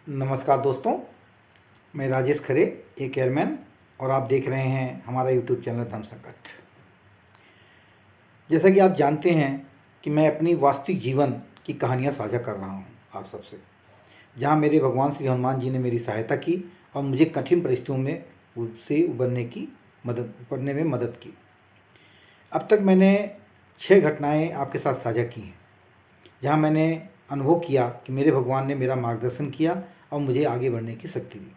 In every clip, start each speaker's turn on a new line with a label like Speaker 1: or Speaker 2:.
Speaker 1: नमस्कार दोस्तों, मैं राजेश खरे, एक एयरमैन, और आप देख रहे हैं हमारा यूट्यूब चैनल धर्म संकट। जैसा कि आप जानते हैं कि मैं अपनी वास्तविक जीवन की कहानियाँ साझा कर रहा हूँ आप सबसे, जहाँ मेरे भगवान श्री हनुमान जी ने मेरी सहायता की और मुझे कठिन परिस्थितियों में से उबरने में मदद की। अब तक मैंने 6 घटनाएं आपके साथ साझा की हैं, जहाँ मैंने अनुभव किया कि मेरे भगवान ने मेरा मार्गदर्शन किया और मुझे आगे बढ़ने की शक्ति दी।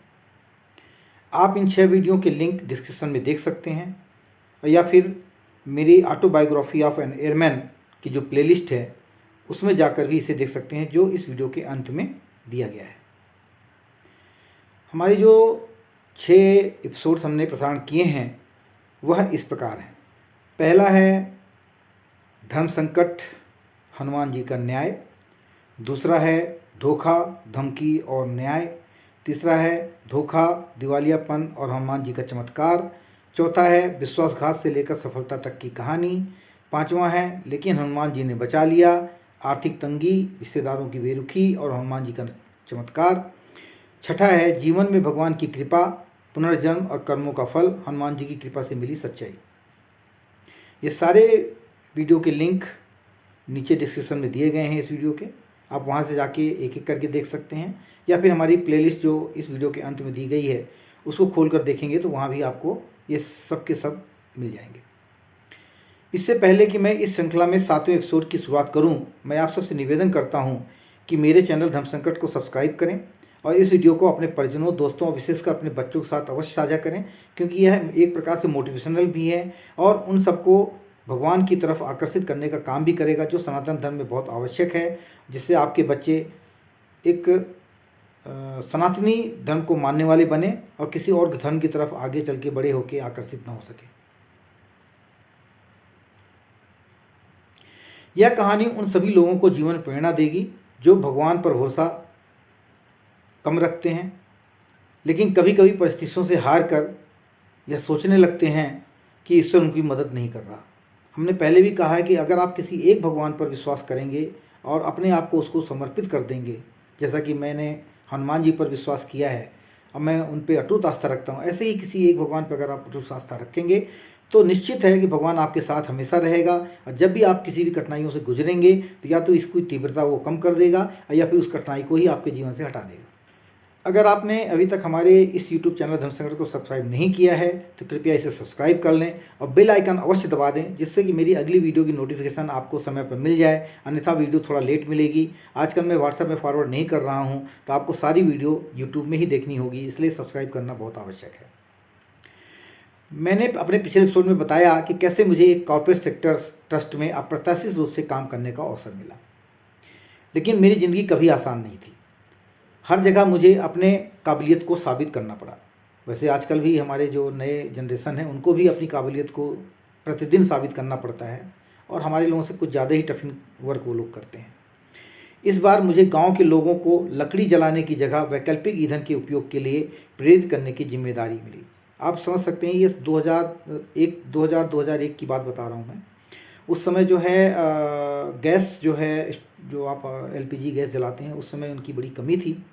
Speaker 1: आप इन 6 वीडियो के लिंक डिस्क्रिप्शन में देख सकते हैं या फिर मेरी ऑटोबायोग्राफी ऑफ एन एयरमैन की जो प्लेलिस्ट है उसमें जाकर भी इसे देख सकते हैं, जो इस वीडियो के अंत में दिया गया है। हमारे जो 6 एपिसोड्स हमने प्रसारण किए हैं वह इस प्रकार हैं। पहला है धर्म संकट, हनुमान जी का न्याय। दूसरा है धोखा, धमकी और न्याय। तीसरा है धोखा, दिवालियापन और हनुमान जी का चमत्कार। चौथा है विश्वासघात से लेकर सफलता तक की कहानी। पांचवा है लेकिन हनुमान जी ने बचा लिया, आर्थिक तंगी, रिश्तेदारों की बेरुखी और हनुमान जी का चमत्कार। छठा है जीवन में भगवान की कृपा, पुनर्जन्म और कर्मों का फल, हनुमान जी की कृपा से मिली सच्चाई। ये सारे वीडियो के लिंक नीचे डिस्क्रिप्शन में दिए गए हैं इस वीडियो के। आप वहाँ से जाके एक एक करके देख सकते हैं, या फिर हमारी प्लेलिस्ट जो इस वीडियो के अंत में दी गई है उसको खोल कर देखेंगे तो वहाँ भी आपको ये सब के सब मिल जाएंगे। इससे पहले कि मैं इस श्रृंखला में 7वें एपिसोड की शुरुआत करूं, मैं आप सबसे निवेदन करता हूं कि मेरे चैनल धर्म संकट को सब्सक्राइब करें और इस वीडियो को अपने परिजनों, दोस्तों और विशेषकर अपने बच्चों के साथ अवश्य साझा करें, क्योंकि यह एक प्रकार से मोटिवेशनल भी है और उन सबको भगवान की तरफ आकर्षित करने का काम भी करेगा, जो सनातन धर्म में बहुत आवश्यक है, जिससे आपके बच्चे एक सनातनी धर्म को मानने वाले बने और किसी और धर्म की तरफ आगे चल के बड़े होकर आकर्षित न हो सके। यह कहानी उन सभी लोगों को जीवन प्रेरणा देगी जो भगवान पर भरोसा कम रखते हैं, लेकिन कभी कभी परिस्थितियों से हार कर यह सोचने लगते हैं कि ईश्वर उनकी मदद नहीं कर रहा। हमने पहले भी कहा है कि अगर आप किसी एक भगवान पर विश्वास करेंगे और अपने आप को उसको समर्पित कर देंगे, जैसा कि मैंने हनुमान जी पर विश्वास किया है और मैं उन पर अटूट आस्था रखता हूँ, ऐसे ही किसी एक भगवान पर अगर आप अटूट आस्था रखेंगे तो निश्चित है कि भगवान आपके साथ हमेशा रहेगा। और जब भी आप किसी भी कठिनाइयों से गुजरेंगे तो या तो इसकी तीव्रता वो कम कर देगा या फिर उस कठिनाई को ही आपके जीवन से हटा देगा। अगर आपने अभी तक हमारे इस YouTube चैनल धर्म संकट को सब्सक्राइब नहीं किया है तो कृपया इसे सब्सक्राइब कर लें और बेल आइकन अवश्य दबा दें, जिससे कि मेरी अगली वीडियो की नोटिफिकेशन आपको समय पर मिल जाए, अन्यथा वीडियो थोड़ा लेट मिलेगी। आजकल मैं व्हाट्सएप में फॉरवर्ड नहीं कर रहा हूँ, तो आपको सारी वीडियो यूट्यूब में ही देखनी होगी, इसलिए सब्सक्राइब करना बहुत आवश्यक है। मैंने अपने पिछले एपिसोड में बताया कि कैसे मुझे एक कॉर्पोरेट सेक्टर ट्रस्ट में अप्रत्याशित रूप से काम करने का अवसर मिला, लेकिन मेरी ज़िंदगी कभी आसान नहीं थी। हर जगह मुझे अपने काबिलियत को साबित करना पड़ा। वैसे आजकल भी हमारे जो नए जनरेशन है उनको भी अपनी काबिलियत को प्रतिदिन साबित करना पड़ता है और हमारे लोगों से कुछ ज़्यादा ही टफिन वर्क वो लोग करते हैं। इस बार मुझे गांव के लोगों को लकड़ी जलाने की जगह वैकल्पिक ईंधन के उपयोग के लिए प्रेरित करने की जिम्मेदारी मिली। आप समझ सकते हैं, ये 2001 की बात बता रहा हूँ मैं। उस समय जो है गैस जो है, जो आप LPG गैस जलाते हैं, उस समय उनकी बड़ी कमी थी।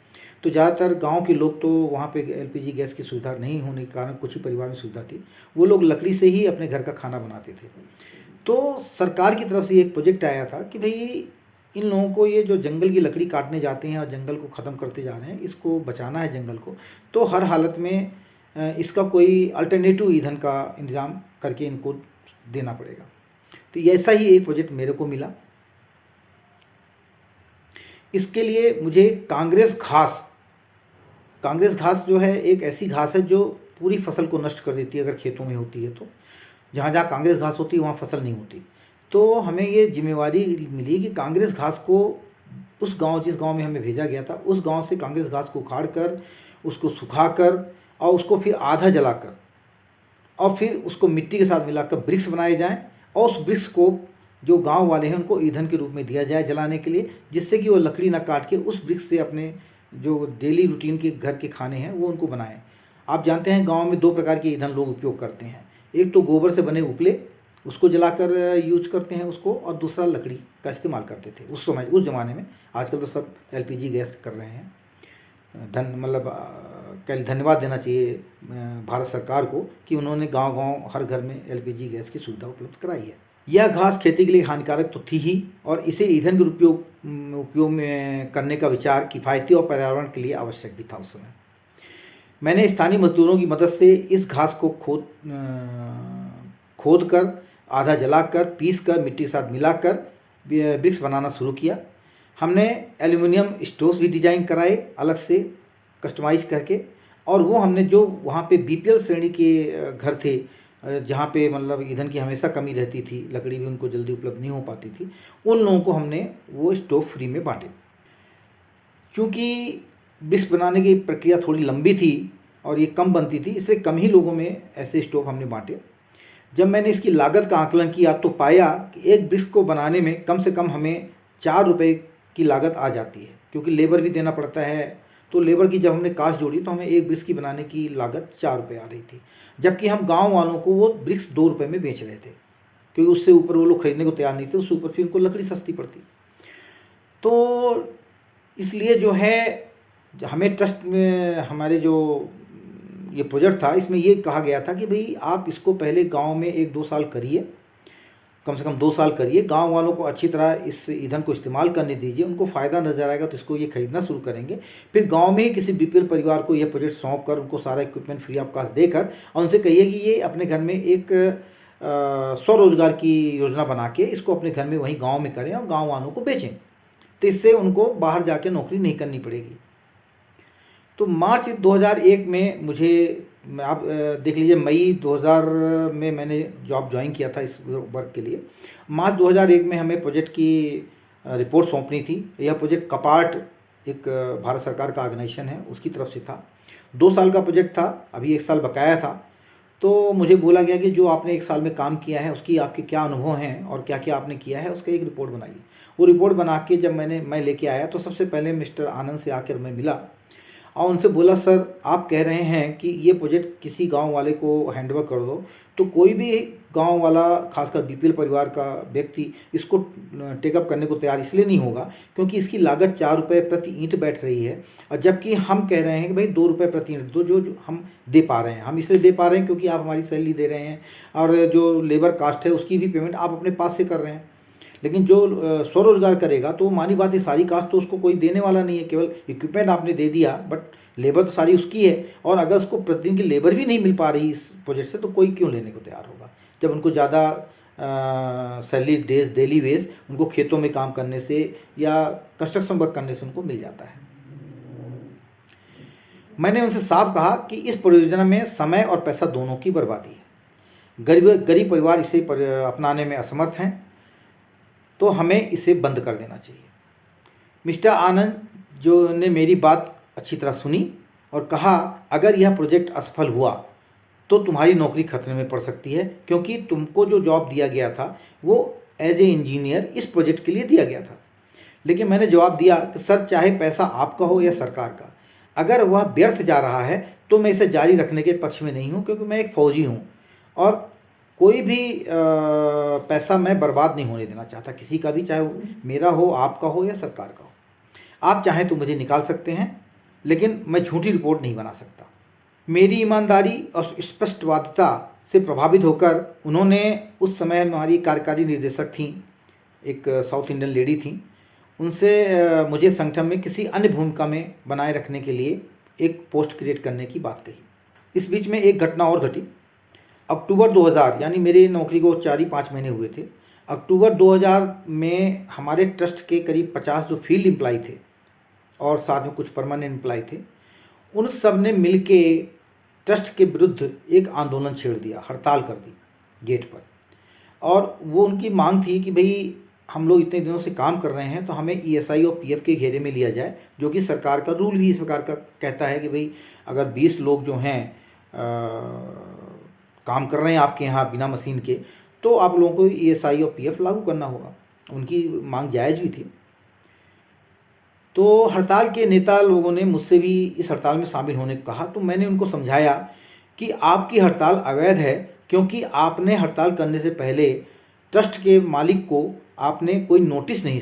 Speaker 1: तो ज़्यादातर गांव के लोग तो वहाँ पे LPG गैस की सुविधा नहीं होने के कारण, कुछ ही परिवार में सुविधा थी, वो लोग लकड़ी से ही अपने घर का खाना बनाते थे। तो सरकार की तरफ से एक प्रोजेक्ट आया था कि भाई इन लोगों को ये जो जंगल की लकड़ी काटने जाते हैं और जंगल को ख़त्म करते जा रहे हैं, इसको बचाना है जंगल को, तो हर हालत में इसका कोई अल्टरनेटिव ईंधन का इंतज़ाम करके इनको देना पड़ेगा। तो ऐसा ही एक प्रोजेक्ट मेरे को मिला। इसके लिए मुझे कांग्रेस घास जो है एक ऐसी घास है जो पूरी फसल को नष्ट कर देती है अगर खेतों में होती है। तो जहाँ जहाँ कांग्रेस घास होती है वहाँ फसल नहीं होती। तो हमें ये जिम्मेवारी मिली कि कांग्रेस घास को उस गांव, जिस गांव में हमें भेजा गया था, उस गांव से कांग्रेस घास को उखाड़ कर, उसको सुखाकर और उसको फिर आधा जलाकर और फिर उसको मिट्टी के साथ मिलाकर ब्रिक्स बनाए जाएं और उस ब्रिक्स को जो गांव वाले हैं उनको ईंधन के रूप में दिया जाए जलाने के लिए, जिससे कि वो लकड़ी ना काट के उस ब्रिक्स से अपने जो डेली रूटीन के घर के खाने हैं वो उनको बनाएं। आप जानते हैं गांव में 2 प्रकार के ईंधन लोग उपयोग करते हैं, एक तो गोबर से बने उपले, उसको जलाकर यूज करते हैं उसको, और दूसरा लकड़ी का इस्तेमाल करते थे उस समय, उस ज़माने में। आजकल तो सब LPG गैस कर रहे हैं। धन्यवाद देना चाहिए भारत सरकार को कि उन्होंने गांव-गांव हर घर में एलपीजी गैस की सुविधा उपलब्ध कराई है। यह घास खेती के लिए हानिकारक तो थी ही, और इसे ईंधन के उपयोग में करने का विचार किफ़ायती और पर्यावरण के लिए आवश्यक भी था उस समय। मैंने स्थानीय मजदूरों की मदद से इस घास को खोद कर, आधा जलाकर, पीस कर, मिट्टी के साथ मिलाकर ब्रिक्स बनाना शुरू किया। हमने एल्युमिनियम स्टोव्स भी डिजाइन कराए अलग से कस्टमाइज करके, और वो हमने जो वहाँ पे बीपीएल श्रेणी के घर थे जहाँ पे मतलब ईंधन की हमेशा कमी रहती थी, लकड़ी भी उनको जल्दी उपलब्ध नहीं हो पाती थी, उन लोगों को हमने वो स्टोव फ्री में बांटे। चूँकि ब्रिक्स बनाने की प्रक्रिया थोड़ी लंबी थी और ये कम बनती थी, इसलिए कम ही लोगों में ऐसे स्टोव हमने बांटे। जब मैंने इसकी लागत का आकलन किया तो पाया कि एक ब्रिक्स को बनाने में कम से कम हमें 4 रुपये की लागत आ जाती है, क्योंकि लेबर भी देना पड़ता है। तो लेबर की जब हमने कास्ट जोड़ी तो हमें एक ब्रिक्स की बनाने की लागत 4 रुपये आ रही थी, जबकि हम गांव वालों को वो ब्रिक्स 2 रुपये में बेच रहे थे, क्योंकि उससे ऊपर वो लोग खरीदने को तैयार नहीं थे, उससे ऊपर फिर उनको लकड़ी सस्ती पड़ती। तो इसलिए जो है हमें ट्रस्ट में हमारे जो ये प्रोजेक्ट था, इसमें ये कहा गया था कि भाई आप इसको पहले गांव में 1-2 साल करिए, कम से कम 2 साल करिए, गांव वालों को अच्छी तरह इस ईंधन को इस्तेमाल करने दीजिए, उनको फ़ायदा नज़र आएगा तो इसको ये खरीदना शुरू करेंगे। फिर गांव में ही किसी बीपीएल परिवार को यह प्रोजेक्ट सौंप कर उनको सारा इक्विपमेंट फ्री ऑफ कॉस्ट देकर, और उनसे कहिए कि ये अपने घर में एक स्वरोजगार की योजना बना के इसको अपने घर में वहीं गाँव में करें और गाँव वालों को बेचें, तो इससे उनको बाहर जाके नौकरी नहीं करनी पड़ेगी। तो मार्च 2001 में मुझे, आप देख लीजिए, मई 2000 में मैंने जॉब ज्वाइन किया था इस वर्क के लिए। मार्च 2001 में हमें प्रोजेक्ट की रिपोर्ट सौंपनी थी। यह प्रोजेक्ट कपार्ट, एक भारत सरकार का ऑर्गेनाइजेशन है, उसकी तरफ से था। 2 साल का प्रोजेक्ट था, अभी 1 साल बकाया था। तो मुझे बोला गया कि जो आपने 1 साल में काम किया है उसकी आपके क्या अनुभव हैं और क्या क्या आपने किया है, उसका एक रिपोर्ट बनाइए। वो रिपोर्ट बना के जब मैं लेके आया तो सबसे पहले मिस्टर आनंद से आकर मैं मिला और उनसे बोला, सर आप कह रहे हैं कि ये प्रोजेक्ट किसी गांव वाले को हैंडओवर कर दो, तो कोई भी गांव वाला, खासकर बीपीएल परिवार का व्यक्ति, इसको टेकअप करने को तैयार इसलिए नहीं होगा क्योंकि इसकी लागत 4 रुपये प्रति ईंट बैठ रही है, और जबकि हम कह रहे हैं कि भाई 2 रुपये प्रति ईंट दो, जो हम दे पा रहे हैं। हम इसलिए दे पा रहे हैं क्योंकि आप हमारी सैलरी दे रहे हैं और जो लेबर कास्ट है उसकी भी पेमेंट आप अपने पास से कर रहे हैं। लेकिन जो स्वरोजगार करेगा तो मानी बात है, सारी कास्ट तो उसको कोई देने वाला नहीं है, केवल इक्विपमेंट आपने दे दिया, बट लेबर तो सारी उसकी है। और अगर उसको प्रतिदिन की लेबर भी नहीं मिल पा रही इस प्रोजेक्ट से, तो कोई क्यों लेने को तैयार होगा, जब उनको ज़्यादा सैलरी डेज, डेली वेज उनको खेतों में काम करने से या कंस्ट्रक्शन वर्क करने से उनको मिल जाता है। मैंने उनसे साफ कहा कि इस परियोजना में समय और पैसा दोनों की बर्बादी है। गरीब परिवार इसे अपनाने में असमर्थ हैं, तो हमें इसे बंद कर देना चाहिए। मिस्टर आनंद जो ने मेरी बात अच्छी तरह सुनी और कहा, अगर यह प्रोजेक्ट असफल हुआ तो तुम्हारी नौकरी खतरे में पड़ सकती है, क्योंकि तुमको जो जॉब दिया गया था वो एज ए इंजीनियर इस प्रोजेक्ट के लिए दिया गया था। लेकिन मैंने जवाब दिया कि सर, चाहे पैसा आपका हो या सरकार का, अगर वह व्यर्थ जा रहा है तो मैं इसे जारी रखने के पक्ष में नहीं हूँ, क्योंकि मैं एक फ़ौजी हूँ और कोई भी पैसा मैं बर्बाद नहीं होने देना चाहता, किसी का भी, चाहे वो मेरा हो, आपका हो या सरकार का हो। आप चाहें तो मुझे निकाल सकते हैं, लेकिन मैं झूठी रिपोर्ट नहीं बना सकता। मेरी ईमानदारी और स्पष्टवादिता से प्रभावित होकर उन्होंने, उस समय हमारी कार्यकारी निर्देशक थीं, एक साउथ इंडियन लेडी थीं, उनसे मुझे संगठन में किसी अन्य भूमिका में बनाए रखने के लिए एक पोस्ट क्रिएट करने की बात कही। इस बीच में एक घटना और घटी। अक्टूबर 2000, यानी मेरी नौकरी को 4 ही 5 महीने हुए थे, अक्टूबर 2000 में हमारे ट्रस्ट के करीब 50 जो फील्ड एम्प्लॉय थे और साथ में कुछ परमानेंट एम्प्लॉय थे, उन सब ने मिल के ट्रस्ट के विरुद्ध एक आंदोलन छेड़ दिया, हड़ताल कर दी गेट पर। और वो उनकी मांग थी कि भाई हम लोग इतने दिनों से काम कर रहे हैं तो हमें ईएसआई और पीएफ के घेरे में लिया जाए, जो कि सरकार का रूल भी इस प्रकार का कहता है कि भाई अगर 20 लोग जो हैं काम कर रहे हैं आपके यहाँ बिना मशीन के, तो आप लोगों को ईएसआई और पीएफ लागू करना होगा। उनकी मांग जायज़ भी थी। तो हड़ताल के नेता लोगों ने मुझसे भी इस हड़ताल में शामिल होने को कहा, तो मैंने उनको समझाया कि आपकी हड़ताल अवैध है, क्योंकि आपने हड़ताल करने से पहले ट्रस्ट के मालिक को आपने कोई नोटिस नहीं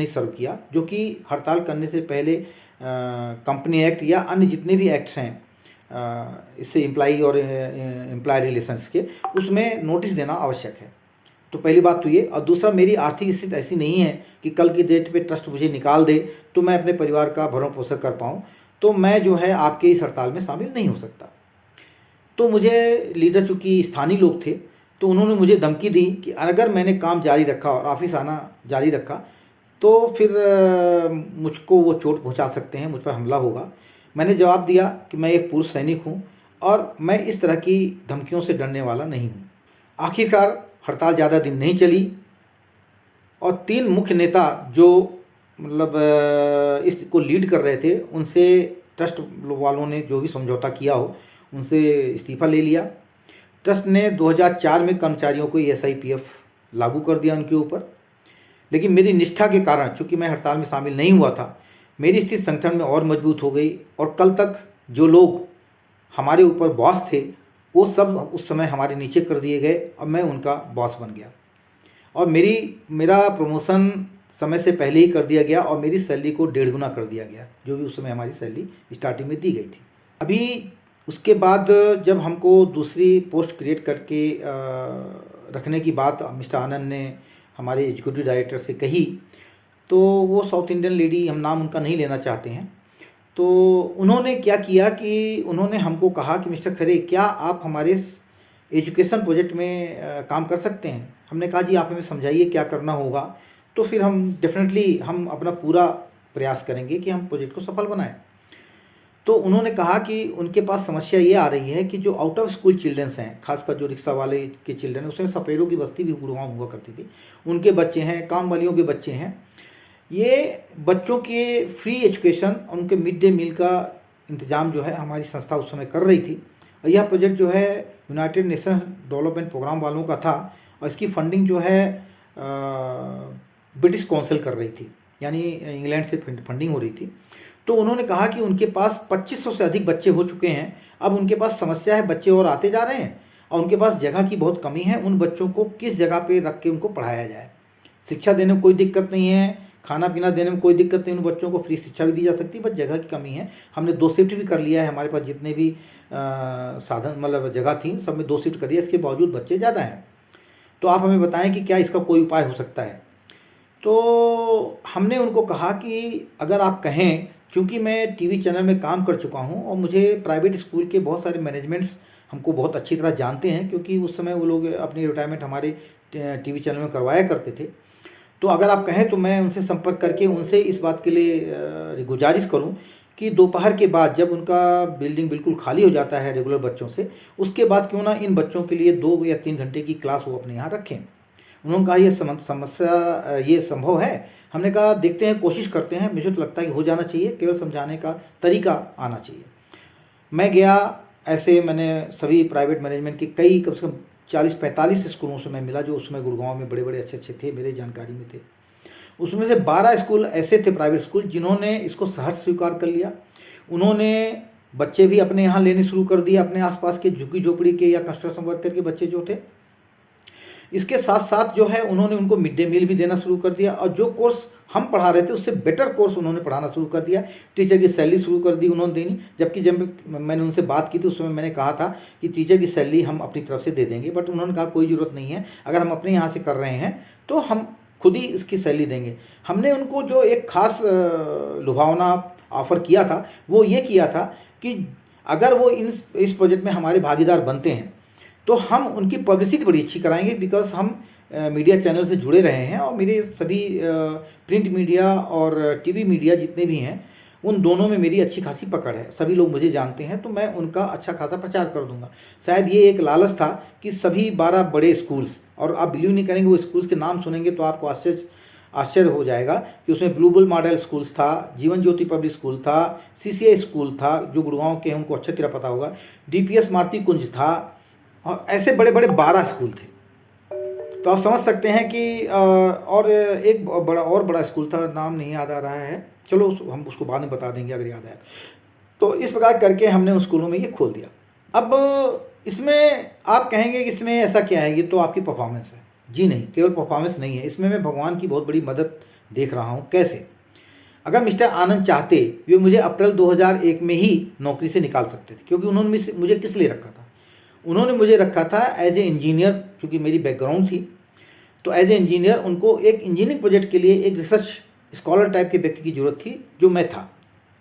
Speaker 1: सर्व किया, जो कि हड़ताल करने से पहले कंपनी एक्ट या अन्य जितने भी एक्ट्स हैं इससे एम्प्लाई और एम्प्लॉय रिलेशंस के, उसमें नोटिस देना आवश्यक है। तो पहली बात तो ये। और दूसरा, मेरी आर्थिक स्थिति ऐसी नहीं है कि कल की डेट पे ट्रस्ट मुझे निकाल दे तो मैं अपने परिवार का भरण पोषण कर पाऊँ, तो मैं जो है आपके इस हड़ताल में शामिल नहीं हो सकता। तो मुझे लीडर, चूँकि स्थानीय लोग थे, तो उन्होंने मुझे धमकी दी कि अगर मैंने काम जारी रखा और ऑफिस आना जारी रखा तो फिर मुझको वो चोट पहुंचा सकते हैं, मुझ पर हमला होगा। मैंने जवाब दिया कि मैं एक पूर्व सैनिक हूं और मैं इस तरह की धमकियों से डरने वाला नहीं हूं। आखिरकार हड़ताल ज़्यादा दिन नहीं चली और 3 मुख्य नेता जो मतलब इसको लीड कर रहे थे, उनसे ट्रस्ट वालों ने जो भी समझौता किया हो उनसे इस्तीफ़ा ले लिया। ट्रस्ट ने 2004 में कर्मचारियों को SIPF लागू कर दिया उनके ऊपर। लेकिन मेरी निष्ठा के कारण, चूँकि मैं हड़ताल में शामिल नहीं हुआ था, मेरी स्थिति संगठन में और मजबूत हो गई और कल तक जो लोग हमारे ऊपर बॉस थे वो सब उस समय हमारे नीचे कर दिए गए और मैं उनका बॉस बन गया और मेरा प्रमोशन समय से पहले ही कर दिया गया और मेरी सैलरी को 1.5 गुना कर दिया गया, जो भी उस समय हमारी सैलरी स्टार्टिंग में दी गई थी। अभी उसके बाद जब हमको दूसरी पोस्ट क्रिएट करके रखने की बात मिस्टर आनंद ने हमारे एग्जीक्यूटिव डायरेक्टर से कही, तो वो साउथ इंडियन लेडी, हम नाम उनका नहीं लेना चाहते हैं, तो उन्होंने क्या किया कि उन्होंने हमको कहा कि मिस्टर खरे, क्या आप हमारे एजुकेशन प्रोजेक्ट में काम कर सकते हैं। हमने कहा जी आप हमें समझाइए क्या करना होगा, तो फिर हम डेफिनेटली हम अपना पूरा प्रयास करेंगे कि हम प्रोजेक्ट को सफल बनाएं। तो उन्होंने कहा कि उनके पास समस्या ये आ रही है कि जो आउट ऑफ स्कूल चिल्ड्रंस हैं, खासकर जो रिक्शा वाले के चिल्ड्रन हैं, उसमें सपेरों की बस्ती भी गुड़गांव हुआ करती थी, उनके बच्चे हैं, काम वालियों के बच्चे हैं, ये बच्चों के फ्री एजुकेशन और उनके मिड डे मील का इंतज़ाम जो है हमारी संस्था उस समय कर रही थी। और यह प्रोजेक्ट जो है यूनाइटेड नेशंस डेवलपमेंट प्रोग्राम वालों का था और इसकी फंडिंग जो है ब्रिटिश काउंसिल कर रही थी, यानी इंग्लैंड से फंडिंग हो रही थी। तो उन्होंने कहा कि उनके पास 2500 से अधिक बच्चे हो चुके हैं, अब उनके पास समस्या है, बच्चे और आते जा रहे हैं और उनके पास जगह की बहुत कमी है। उन बच्चों को किस जगह पे रख के उनको पढ़ाया जाए। शिक्षा देने में कोई दिक्कत नहीं है, खाना पीना देने में कोई दिक्कत नहीं, उन बच्चों को फ्री शिक्षा भी दी जा सकती है, बस जगह की कमी है। हमने 2 शिफ्ट भी कर लिया है, हमारे पास जितने भी साधन मतलब जगह थी सब में 2 शिफ्ट कर दिया, इसके बावजूद बच्चे ज़्यादा हैं। तो आप हमें बताएं कि क्या इसका कोई उपाय हो सकता है। तो हमने उनको कहा कि अगर आप कहें, क्योंकि मैं टीवी चैनल में काम कर चुका हूं और मुझे प्राइवेट स्कूल के बहुत सारे मैनेजमेंट्स हमको बहुत अच्छी तरह जानते हैं, क्योंकि उस समय वो लोग अपनी रिटायरमेंट हमारे टीवी चैनल में करवाया करते थे। तो अगर आप कहें तो मैं उनसे संपर्क करके उनसे इस बात के लिए गुजारिश करूं कि दोपहर के बाद जब उनका बिल्डिंग बिल्कुल खाली हो जाता है रेगुलर बच्चों से, उसके बाद क्यों ना इन बच्चों के लिए 2 या 3 घंटे की क्लास वो अपने यहाँ रखें। उन्होंने कहा यह समस्या ये संभव है। हमने कहा देखते हैं, कोशिश करते हैं, मुझे तो लगता है कि हो जाना चाहिए, केवल समझाने का तरीका आना चाहिए। मैं गया, ऐसे मैंने सभी प्राइवेट मैनेजमेंट के कई कम से कम 40-45 स्कूलों से मैं मिला जो उसमें गुड़गांव में बड़े बड़े अच्छे थे, मेरे जानकारी में थे। उसमें से 12 स्कूल ऐसे थे प्राइवेट स्कूल जिन्होंने इसको सहर्ष स्वीकार कर लिया। उन्होंने बच्चे भी अपने यहाँ लेने शुरू कर दिए, अपने आसपास के झुग्गी झोपड़ी के या कंस्ट्रक्शन वर्कर के बच्चे जो थे। इसके साथ साथ जो है उन्होंने उनको मिड डे मील भी देना शुरू कर दिया और जो कोर्स हम पढ़ा रहे थे उससे बेटर कोर्स उन्होंने पढ़ाना शुरू कर दिया। टीचर की सैलरी शुरू कर दी उन्होंने देनी, जबकि जब मैंने उनसे बात की थी उस समय मैंने कहा था कि टीचर की सैलरी हम अपनी तरफ से दे देंगे, बट उन्होंने कहा कोई ज़रूरत नहीं है, अगर हम अपने यहाँ से कर रहे हैं तो हम खुद ही इसकी सैलरी देंगे। हमने उनको जो एक खास लुभावना ऑफ़र किया था वो ये किया था कि अगर वो इस प्रोजेक्ट में हमारे भागीदार बनते हैं तो हम उनकी पब्लिसिटी बड़ी अच्छी कराएंगे, बिकॉज हम मीडिया चैनल से जुड़े रहे हैं और मेरे सभी प्रिंट मीडिया और टीवी मीडिया जितने भी हैं उन दोनों में मेरी अच्छी खासी पकड़ है, सभी लोग मुझे जानते हैं, तो मैं उनका अच्छा खासा प्रचार कर दूंगा। शायद ये एक लालच था कि सभी 12 बड़े स्कूल्स, और आप बिलीव नहीं करेंगे वो स्कूल्स के नाम सुनेंगे तो आपको आश्चर्य हो जाएगा कि उसमें ब्लू बुल मॉडल स्कूल्स था, जीवन ज्योति पब्लिक स्कूल था, CCI स्कूल था जो गुड़गांव के हैं उनको अच्छी तरह पता होगा, DPS मारुति कुंज था, और ऐसे बड़े बड़े 12 स्कूल थे। तो आप समझ सकते हैं कि और एक बड़ा स्कूल था, नाम नहीं याद आ रहा है, चलो हम उसको बाद में बता देंगे अगर याद आए। तो इस प्रकार करके हमने उन स्कूलों में ये खोल दिया। अब इसमें आप कहेंगे कि इसमें ऐसा क्या है, ये तो आपकी परफॉर्मेंस है। जी नहीं, केवल परफॉर्मेंस नहीं है, इसमें मैं भगवान की बहुत बड़ी मदद देख रहा हूँ। कैसे? अगर मिस्टर आनंद चाहते, वे मुझे अप्रैल 2001 में ही नौकरी से निकाल सकते थे, क्योंकि उन्होंने मुझे किस लिए रखा था? उन्होंने मुझे रखा था एज ए इंजीनियर, क्योंकि मेरी बैकग्राउंड थी। तो एज ए इंजीनियर उनको एक इंजीनियरिंग प्रोजेक्ट के लिए एक रिसर्च स्कॉलर टाइप के व्यक्ति की ज़रूरत थी, जो मैं था।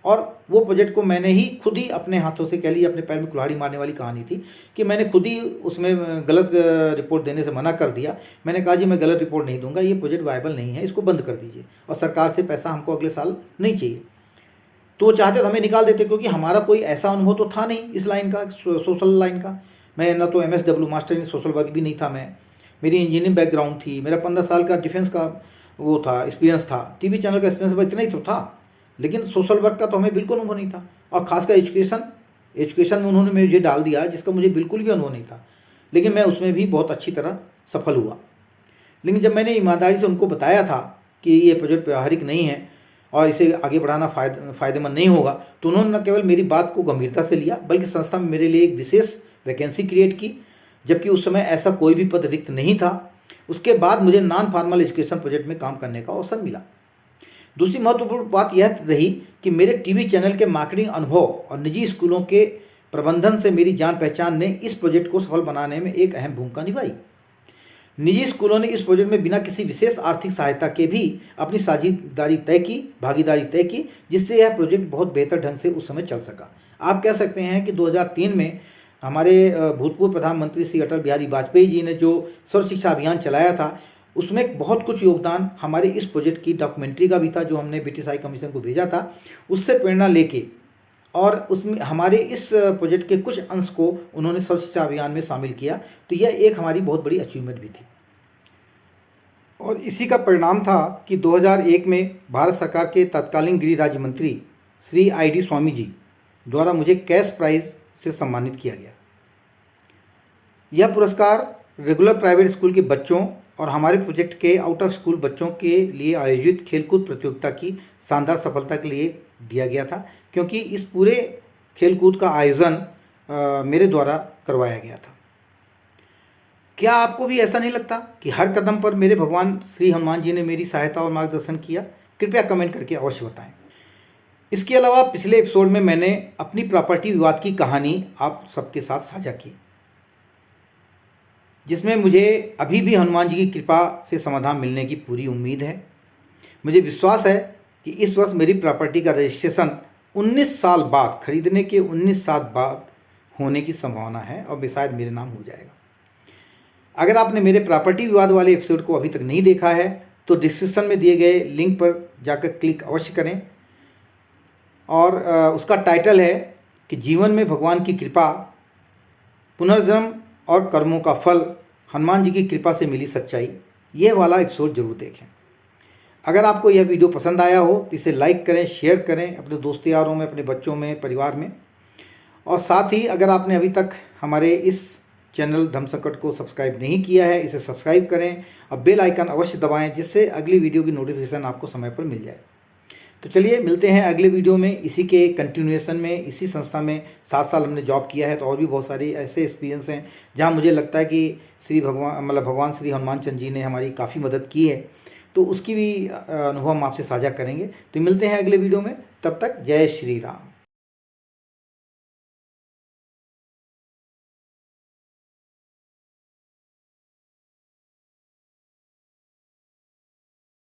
Speaker 1: और वो प्रोजेक्ट को मैंने ही खुद ही अपने हाथों से, कह लीजिए अपने पैर में कुल्हाड़ी मारने वाली कहानी थी कि मैंने खुद ही उसमें गलत रिपोर्ट देने से मना कर दिया। मैंने कहा जी मैं गलत रिपोर्ट नहीं दूंगा, ये प्रोजेक्ट वायबल नहीं है, इसको बंद कर दीजिए और सरकार से पैसा हमको अगले साल नहीं चाहिए। तो वो चाहते तो हमें निकाल देते, क्योंकि हमारा कोई ऐसा अनुभव तो था नहीं इस लाइन का, सोशल लाइन का। मैं ना तो MSW master in social work भी नहीं था, मैं, मेरी इंजीनियरिंग बैकग्राउंड थी, मेरा 15 साल का डिफेंस का वो था, एक्सपीरियंस था, टीवी चैनल का एक्सपीरियंस इतना ही तो था, लेकिन सोशल वर्क का तो हमें बिल्कुल अनुभव नहीं था। और खासकर एजुकेशन में उन्होंने मुझे डाल दिया जिसका मुझे बिल्कुल भी अनुभव नहीं था, लेकिन मैं उसमें भी बहुत अच्छी तरह सफल हुआ। लेकिन जब मैंने ईमानदारी से उनको बताया था कि ये प्रोजेक्ट व्यवहारिक नहीं है और इसे आगे बढ़ाना फ़ायदेमंद नहीं होगा, तो उन्होंने न केवल मेरी बात को गंभीरता से लिया, बल्कि संस्था में मेरे लिए एक विशेष वैकेंसी क्रिएट की, जबकि उस समय ऐसा कोई भी पद रिक्त नहीं था। उसके बाद मुझे नॉन फॉर्मल एजुकेशन प्रोजेक्ट में काम करने का अवसर मिला। दूसरी महत्वपूर्ण बात यह रही कि मेरे टीवी चैनल के मार्केटिंग अनुभव और निजी स्कूलों के प्रबंधन से मेरी जान पहचान ने इस प्रोजेक्ट को सफल बनाने में एक अहम भूमिका निभाई। निजी स्कूलों ने इस प्रोजेक्ट में बिना किसी विशेष आर्थिक सहायता के भी अपनी भागीदारी तय की, जिससे यह प्रोजेक्ट बहुत बेहतर ढंग से उस समय चल सका। आप कह सकते हैं कि 2003 में हमारे भूतपूर्व प्रधानमंत्री श्री अटल बिहारी वाजपेयी जी ने जो सर्व शिक्षा अभियान चलाया था, उसमें बहुत कुछ योगदान हमारे इस प्रोजेक्ट की डॉक्यूमेंट्री का भी था, जो हमने ब्रिटिश हाई कमीशन को भेजा था, उससे प्रेरणा लेके, और उसमें हमारे इस प्रोजेक्ट के कुछ अंश को उन्होंने सर्व शिक्षा अभियान में शामिल किया। तो यह एक हमारी बहुत बड़ी अचीवमेंट भी थी। और इसी का परिणाम था कि 2001 में भारत सरकार के तत्कालीन गृह राज्य मंत्री श्री ID स्वामी जी द्वारा मुझे कैश प्राइज से सम्मानित किया गया। यह पुरस्कार रेगुलर प्राइवेट स्कूल के बच्चों और हमारे प्रोजेक्ट के आउट ऑफ स्कूल बच्चों के लिए आयोजित खेलकूद प्रतियोगिता की शानदार सफलता के लिए दिया गया था, क्योंकि इस पूरे खेलकूद का आयोजन मेरे द्वारा करवाया गया था। क्या आपको भी ऐसा नहीं लगता कि हर कदम पर मेरे भगवान श्री हनुमान जी ने मेरी सहायता और मार्गदर्शन किया? कृपया कमेंट करके अवश्य बताएं। इसके अलावा पिछले एपिसोड में मैंने अपनी प्रॉपर्टी विवाद की कहानी आप सबके साथ साझा की, जिसमें मुझे अभी भी हनुमान जी की कृपा से समाधान मिलने की पूरी उम्मीद है। मुझे विश्वास है कि इस वर्ष मेरी प्रॉपर्टी का रजिस्ट्रेशन 19 साल बाद, खरीदने के 19 साल बाद होने की संभावना है और शायद मेरे नाम हो जाएगा। अगर आपने मेरे प्रॉपर्टी विवाद वाले एपिसोड को अभी तक नहीं देखा है तो डिस्क्रिप्शन में दिए गए लिंक पर जाकर क्लिक अवश्य करें, और उसका टाइटल है कि जीवन में भगवान की कृपा, पुनर्जन्म और कर्मों का फल, हनुमान जी की कृपा से मिली सच्चाई। यह वाला एपिसोड जरूर देखें। अगर आपको यह वीडियो पसंद आया हो तो इसे लाइक करें, शेयर करें अपने दोस्त यारों में, अपने बच्चों में, परिवार में, और साथ ही अगर आपने अभी तक हमारे इस चैनल धम्म संकट को सब्सक्राइब नहीं किया है, इसे सब्सक्राइब करें और बेल आइकन अवश्य दबाएं, जिससे अगली वीडियो की नोटिफिकेशन आपको समय पर मिल जाए। तो चलिए मिलते हैं अगले वीडियो में, इसी के कंटिन्यूएशन में। इसी संस्था में 7 साल हमने जॉब किया है, तो और भी बहुत सारे ऐसे एक्सपीरियंस हैं जहां मुझे लगता है कि भगवान श्री हनुमान चंद जी ने हमारी काफ़ी मदद की है, तो उसकी भी अनुभव हम आपसे साझा करेंगे। तो मिलते हैं अगले वीडियो में, तब तक जय श्री राम।